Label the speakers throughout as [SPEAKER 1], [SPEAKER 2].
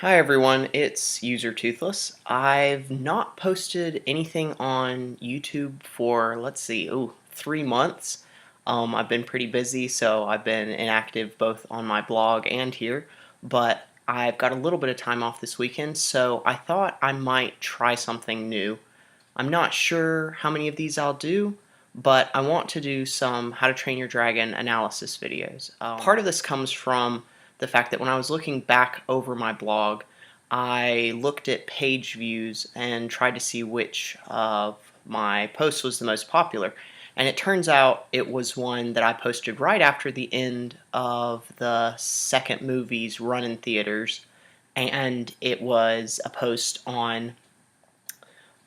[SPEAKER 1] Hi everyone, it's user Toothless. I've not posted anything on YouTube for, let's see, 3 months. I've been pretty busy, so I've been inactive both on my blog and here, but I've got a little bit of time off this weekend, so I thought I might try something new. I'm not sure how many of these I'll do, but I want to do some How to Train Your Dragon analysis videos. Part of this comes from the fact that when I was looking back over my blog, I looked at page views and tried to see which of my posts was the most popular. And it turns out it was one that I posted right after the end of the second movie's run in theaters, and it was a post on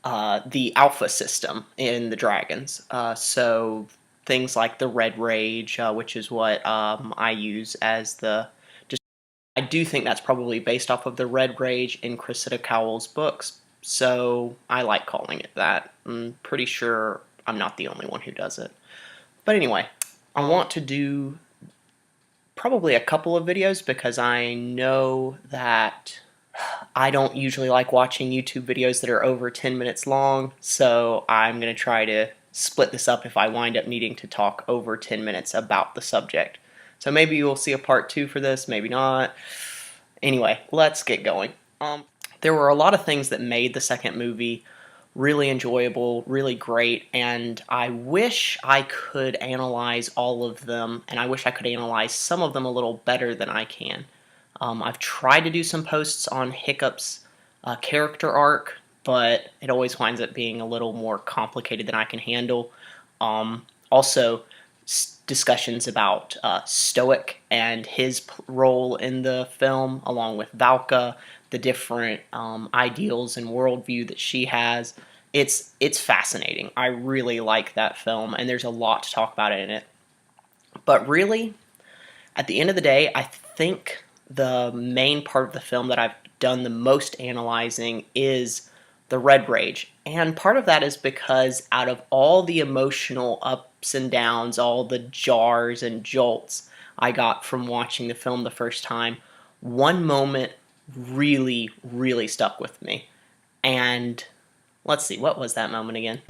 [SPEAKER 1] the alpha system in the dragons. So things like the Red Rage, which is what I use as the. Just I do think that's probably based off of the Red Rage in Cressida Cowell's books, so I like calling it that. I'm pretty sure I'm not the only one who does it. But anyway, I want to do probably a couple of videos because I know that I don't usually like watching YouTube videos that are over 10 minutes long, so I'm going to try to split this up if I wind up needing to talk over 10 minutes about the subject. So maybe you'll see a part 2 for this, maybe not. Anyway, let's get going. There were a lot of things that made the second movie really enjoyable, really great, and I wish I could analyze all of them, and I wish I could analyze some of them a little better than I can. I've tried to do some posts on Hiccup's character arc, but it always winds up being a little more complicated than I can handle. Also, discussions about Stoic and his role in the film, along with Valka, the different ideals and worldview that she has. It's fascinating. I really like that film, and there's a lot to talk about in it. But really, at the end of the day, I think the main part of the film that I've done the most analyzing is the Red Rage. And part of that is because out of all the emotional ups and downs, all the jars and jolts I got from watching the film the first time, one moment really, really stuck with me. And let's see, what was that moment again?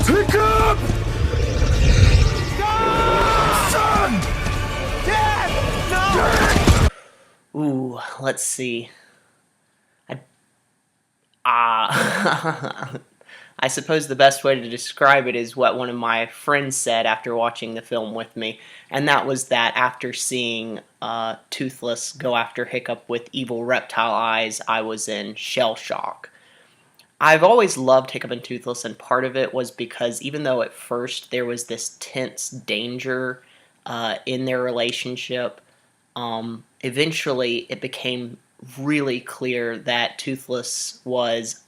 [SPEAKER 2] Pick up! Son! Dad! No!
[SPEAKER 1] Ooh, let's see. I suppose the best way to describe it is what one of my friends said after watching the film with me, and that was that after seeing Toothless go after Hiccup with evil reptile eyes, I was in shell shock. I've always loved Hiccup and Toothless, and part of it was because even though at first there was this tense danger in their relationship, eventually it became really clear that Toothless was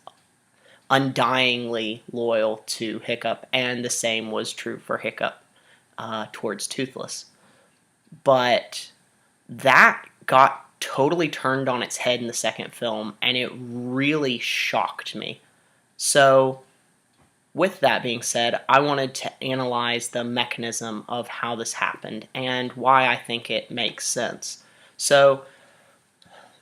[SPEAKER 1] undyingly loyal to Hiccup, and the same was true for Hiccup towards Toothless. But that got totally turned on its head in the second film, and it really shocked me. So, with that being said, I wanted to analyze the mechanism of how this happened and why I think it makes sense. So,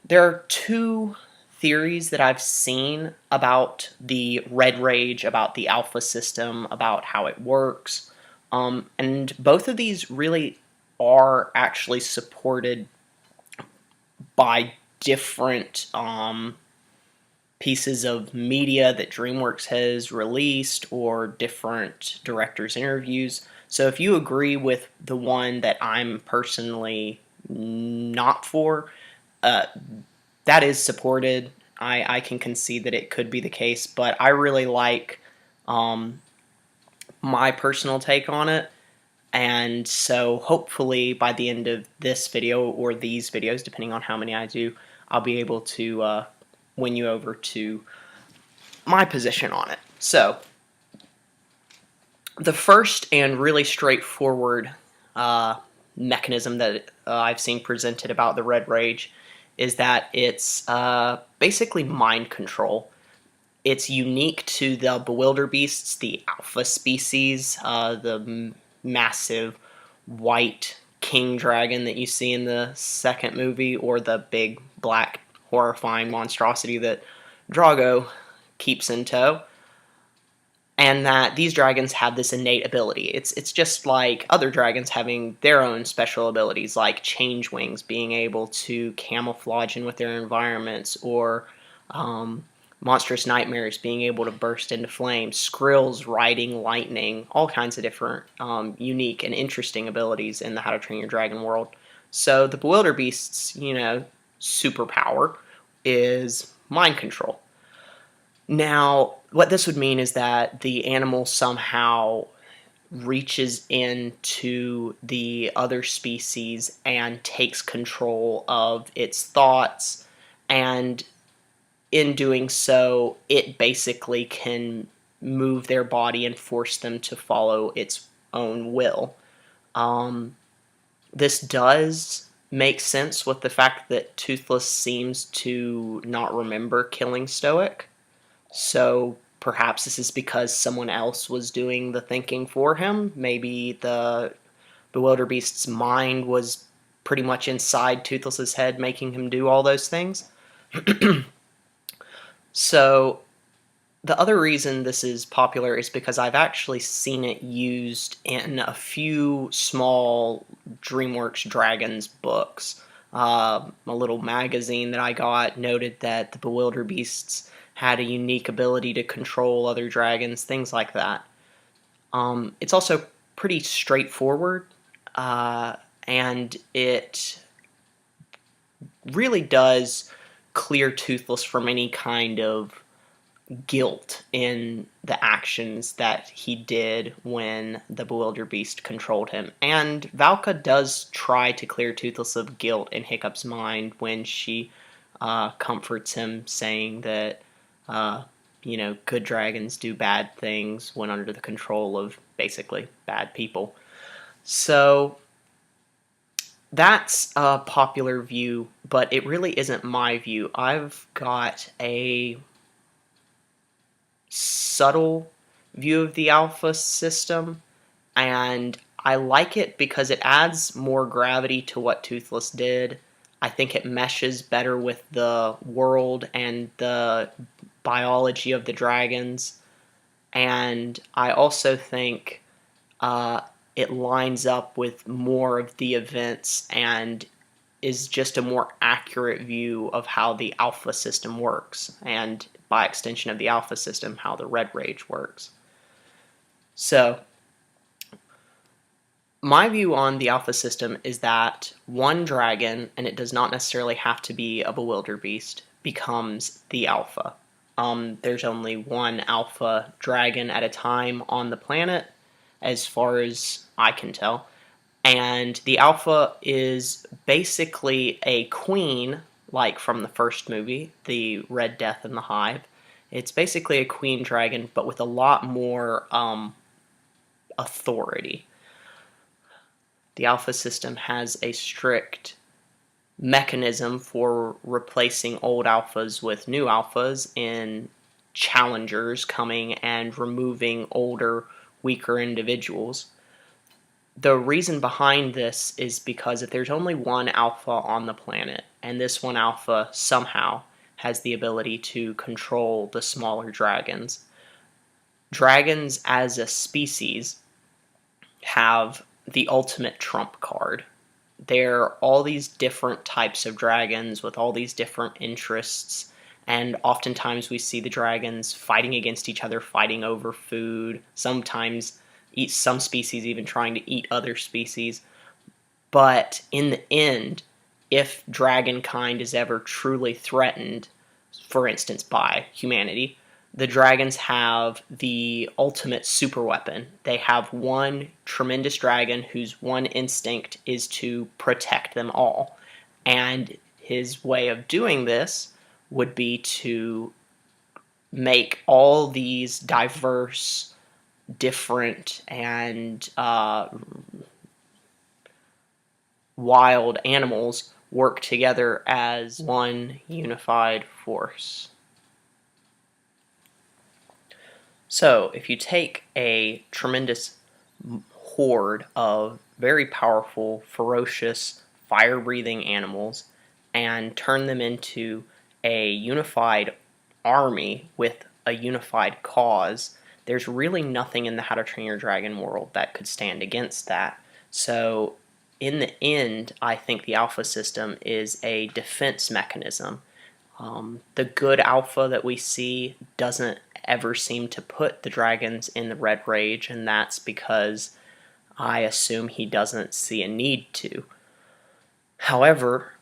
[SPEAKER 1] there are two theories that I've seen about the Red Rage, about the Alpha system, about how it works. And both of these really are actually supported by different pieces of media that DreamWorks has released or different directors' interviews. So if you agree with the one that I'm personally not for, that is supported. I can concede that it could be the case, but I really like my personal take on it. And so hopefully by the end of this video or these videos, depending on how many I do, I'll be able to win you over to my position on it. So the first and really straightforward mechanism that I've seen presented about the Red Rage is that it's basically mind control. It's unique to the Bewilderbeasts, the alpha species, the massive white king dragon that you see in the second movie, or the big black horrifying monstrosity that Drago keeps in tow. And that these dragons have this innate ability. It's just like other dragons having their own special abilities, like change wings, being able to camouflage in with their environments, or monstrous nightmares being able to burst into flames, skrills riding lightning, all kinds of different unique and interesting abilities in the How to Train Your Dragon world. So the Bewilder Beast's, superpower is mind control. Now, what this would mean is that the animal somehow reaches into the other species and takes control of its thoughts, and in doing so, it basically can move their body and force them to follow its own will. This does make sense with the fact that Toothless seems to not remember killing Stoic. So perhaps this is because someone else was doing the thinking for him. Maybe the Bewilderbeast's mind was pretty much inside Toothless's head, making him do all those things. So the other reason this is popular is because I've actually seen it used in a few small DreamWorks Dragons books. A little magazine that I got noted that the Bewilderbeasts had a unique ability to control other dragons, things like that. It's also pretty straightforward, and it really does clear Toothless from any kind of guilt in the actions that he did when the Bewilderbeast controlled him. And Valka does try to clear Toothless of guilt in Hiccup's mind when she comforts him, saying that good dragons do bad things when under the control of basically bad people. So that's a popular view, but it really isn't my view. I've got a subtle view of the alpha system, and I like it because it adds more gravity to what Toothless did. I think it meshes better with the world and the biology of the dragons, and I also think it lines up with more of the events and is just a more accurate view of how the alpha system works, and by extension of the alpha system, how the red rage works. So, my view on the alpha system is that one dragon, and it does not necessarily have to be a Bewilderbeast, becomes the alpha. There's only one alpha dragon at a time on the planet, as far as I can tell. And the alpha is basically a queen, like from the first movie, the Red Death and the Hive. It's basically a queen dragon, but with a lot more authority. The alpha system has a strict mechanism for replacing old alphas with new alphas in challengers coming and removing older, weaker individuals. The reason behind this is because if there's only one alpha on the planet, and this one alpha somehow has the ability to control the smaller dragons, dragons as a species have the ultimate trump card. There are all these different types of dragons with all these different interests, and oftentimes we see the dragons fighting against each other, fighting over food, sometimes some species even trying to eat other species. But in the end, if dragonkind is ever truly threatened, for instance by humanity, the dragons have the ultimate superweapon. They have one tremendous dragon whose one instinct is to protect them all. And his way of doing this would be to make all these diverse, different, and wild animals work together as one unified force. So, if you take a tremendous horde of very powerful, ferocious, fire-breathing animals and turn them into a unified army with a unified cause, there's really nothing in the How to Train Your Dragon world that could stand against that. So in the end, I think the alpha system is a defense mechanism. The good alpha that we see doesn't ever seem to put the dragons in the red rage, and that's because I assume he doesn't see a need to. However,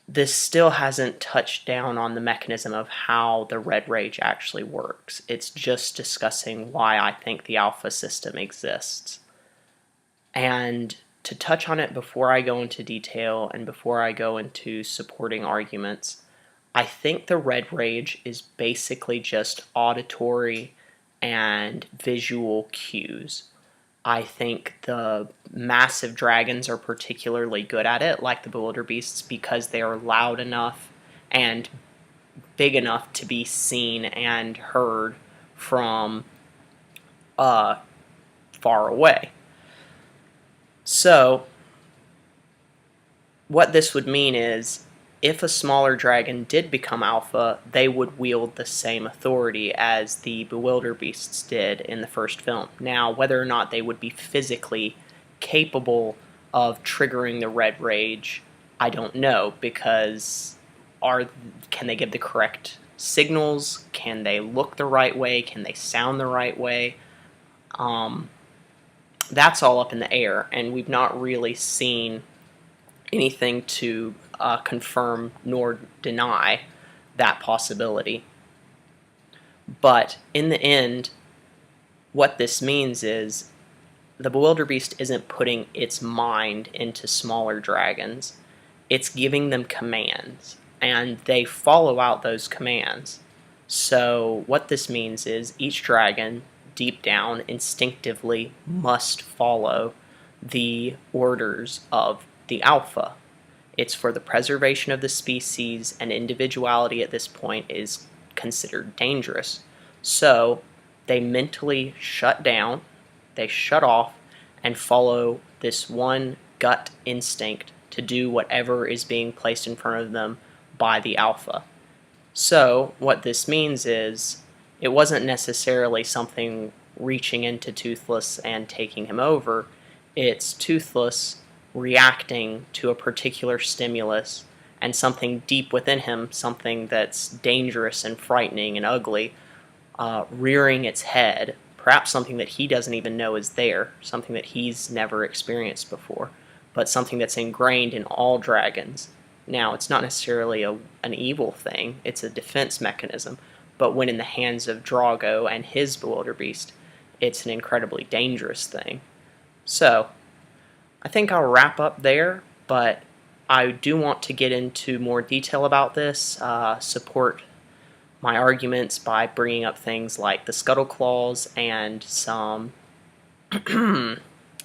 [SPEAKER 1] this still hasn't touched down on the mechanism of how the red rage actually works. It's just discussing why I think the alpha system exists. And to touch on it before I go into detail and before I go into supporting arguments, I think the red rage is basically just auditory and visual cues. I think the massive dragons are particularly good at it, like the wildebeests, because they are loud enough and big enough to be seen and heard from far away. So, what this would mean is, if a smaller dragon did become alpha, they would wield the same authority as the bewilderbeasts did in the first film. Now, whether or not they would be physically capable of triggering the red rage, I don't know, because can they give the correct signals? Can they look the right way? Can they sound the right way? That's all up in the air, and we've not really seen anything to confirm nor deny that possibility. But in the end, what this means is the bewilderbeast isn't putting its mind into smaller dragons. It's giving them commands, and they follow out those commands. So what this means is each dragon, deep down, instinctively must follow the orders of the alpha. It's for the preservation of the species, and individuality at this point is considered dangerous. So they mentally shut down, they shut off, and follow this one gut instinct to do whatever is being placed in front of them by the alpha. So what this means is it wasn't necessarily something reaching into Toothless and taking him over. It's Toothless reacting to a particular stimulus and something deep within him, something that's dangerous and frightening and ugly, rearing its head, perhaps something that he doesn't even know is there, something that he's never experienced before, but something that's ingrained in all dragons. Now, it's not necessarily an evil thing, it's a defense mechanism, but when in the hands of Drago and his bewilderbeast, it's an incredibly dangerous thing. So, I think I'll wrap up there, but I do want to get into more detail about this, support my arguments by bringing up things like the Scuttle Claws and some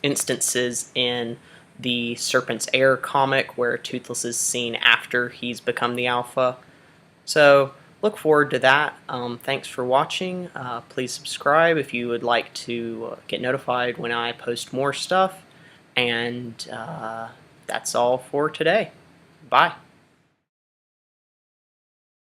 [SPEAKER 1] instances in the Serpent's Heir comic where Toothless is seen after he's become the alpha. So look forward to that. Thanks for watching. Please subscribe if you would like to get notified when I post more stuff. And that's all for today. Bye.